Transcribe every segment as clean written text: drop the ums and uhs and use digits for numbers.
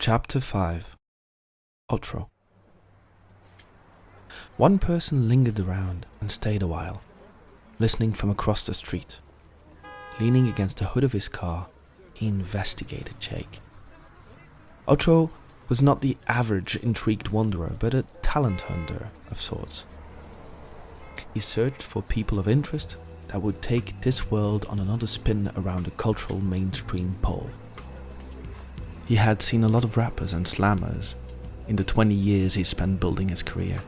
Chapter 5 Otro. One person lingered around and stayed a while, listening from across the street. Leaning against the hood of his car, he investigated Jake. Otro was not the average intrigued wanderer, but a talent hunter of sorts. He searched for people of interest that would take this world on another spin around a cultural mainstream pole. He had seen a lot of rappers and slammers in the 20 years he spent building his career.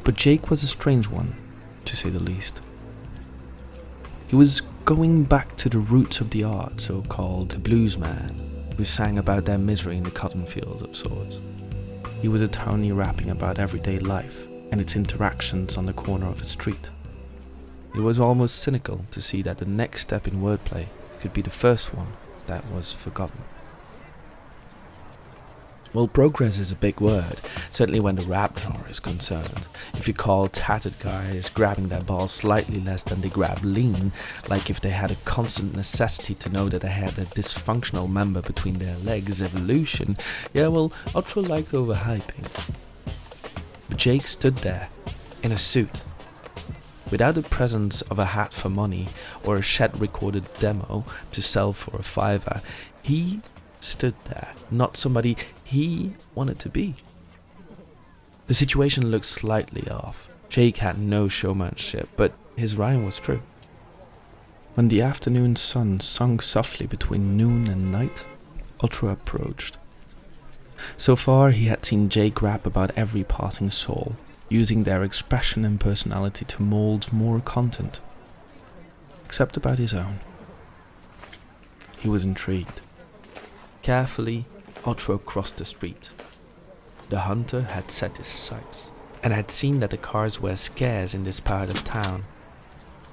But Jake was a strange one, to say the least. He was going back to the roots of the art, so-called bluesman, who sang about their misery in the cotton fields of sorts. He was a townie rapping about everyday life and its interactions on the corner of a street. It was almost cynical to see that the next step in wordplay could be the first one that was forgotten. Well, progress is a big word, certainly when the rap genre is concerned. If you call tattered guys grabbing their balls slightly less than they grab lean, like if they had a constant necessity to know that they had a dysfunctional member between their legs evolution, yeah, well, Otro liked overhyping. But Jake stood there, in a suit, without the presence of a hat for money or a shed-recorded demo to sell for a $5. He stood there, not somebody he wanted to be. The situation looked slightly off. Jake had no showmanship, but his rhyme was true. When the afternoon sun sunk softly between noon and night, Otro approached. So far he had seen Jake rap about every passing soul, using their expression and personality to mold more content, except about his own. He was intrigued. Carefully, Otro crossed the street. The hunter had set his sights, and had seen that the cars were scarce in this part of town.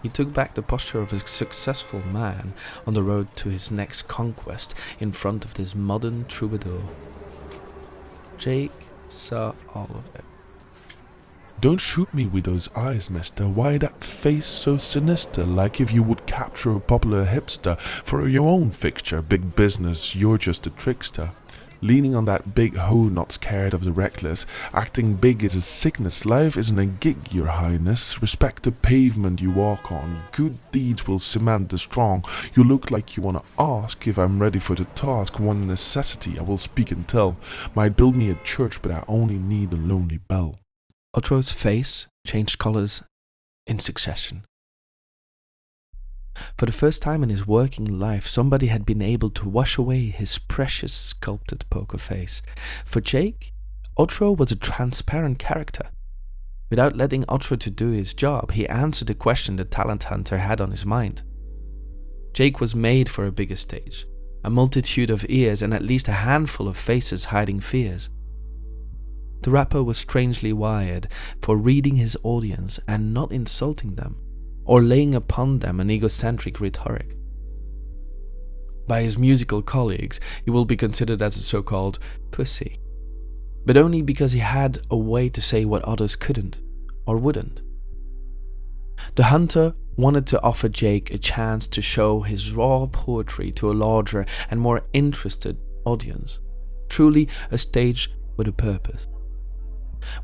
He took back the posture of a successful man on the road to his next conquest in front of this modern troubadour. Jake saw all of it. Don't shoot me with those eyes, mister. Why that face so sinister, like if you would capture a popular hipster for your own fixture? Big business, you're just a trickster. Leaning on that big hoe, not scared of the reckless. Acting big is a sickness. Life isn't a gig, your highness. Respect the pavement you walk on. Good deeds will cement the strong. You look like you wanna ask if I'm ready for the task. One necessity I will speak and tell. Might build me a church, but I only need a lonely bell. Otro's face changed colors in succession. For the first time in his working life, somebody had been able to wash away his precious sculpted poker face. For Jake, Otro was a transparent character. Without letting Otro to do his job, he answered the question the talent hunter had on his mind. Jake was made for a bigger stage, a multitude of ears and at least a handful of faces hiding fears. The rapper was strangely wired for reading his audience and not insulting them, or laying upon them an egocentric rhetoric. By his musical colleagues, he will be considered as a so-called pussy, but only because he had a way to say what others couldn't or wouldn't. The hunter wanted to offer Jake a chance to show his raw poetry to a larger and more interested audience, truly a stage with a purpose.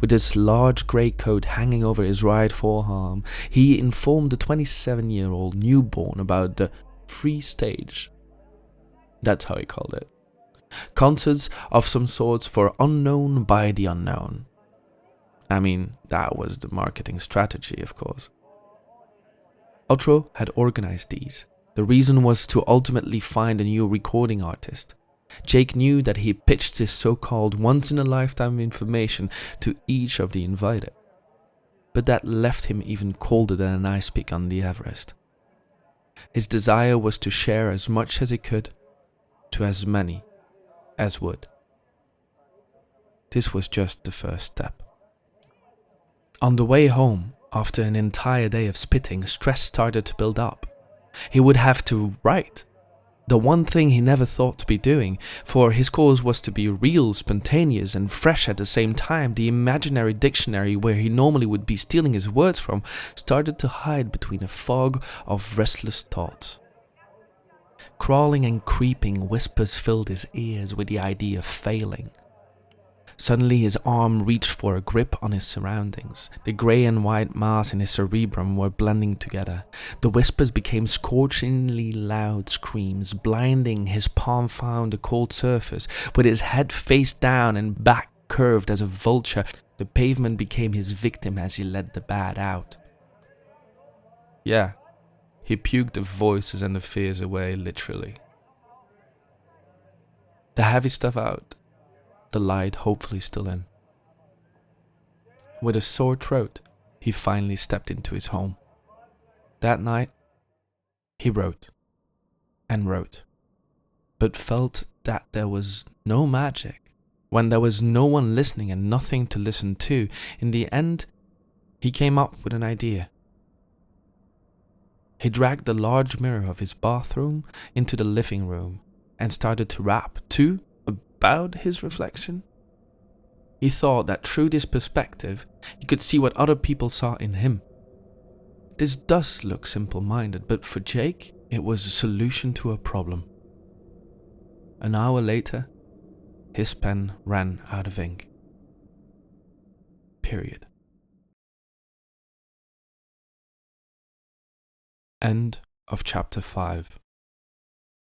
With his large grey coat hanging over his right forearm, he informed the 27-year-old newborn about the free stage. That's how he called it. Concerts of some sorts for unknown by the unknown. I mean, that was the marketing strategy, of course. Otro had organized these. The reason was to ultimately find a new recording artist. Jake knew that he pitched this so-called once-in-a-lifetime information to each of the invited, but that left him even colder than an ice pick on the Everest. His desire was to share as much as he could to as many as would. This was just the first step. On the way home, after an entire day of spitting, stress started to build up. He would have to write. The one thing he never thought to be doing, for his cause was to be real, spontaneous and fresh at the same time. The imaginary dictionary where he normally would be stealing his words from started to hide between a fog of restless thoughts. Crawling and creeping whispers filled his ears with the idea of failing. Suddenly his arm reached for a grip on his surroundings. The grey and white mass in his cerebrum were blending together. The whispers became scorchingly loud screams. Blinding, his palm found the cold surface. With his head face down and back curved as a vulture, the pavement became his victim as he let the bat out. Yeah, he puked the voices and the fears away, literally. The heavy stuff out, the light hopefully still in. With a sore throat, he finally stepped into his home. That night, he wrote and wrote, but felt that there was no magic. When there was no one listening and nothing to listen to, in the end, he came up with an idea. He dragged the large mirror of his bathroom into the living room and started to rap, too, about his reflection. He thought that through this perspective, he could see what other people saw in him. This does look simple-minded, but for Jake, it was a solution to a problem. An hour later, his pen ran out of ink. Period. End of chapter 5.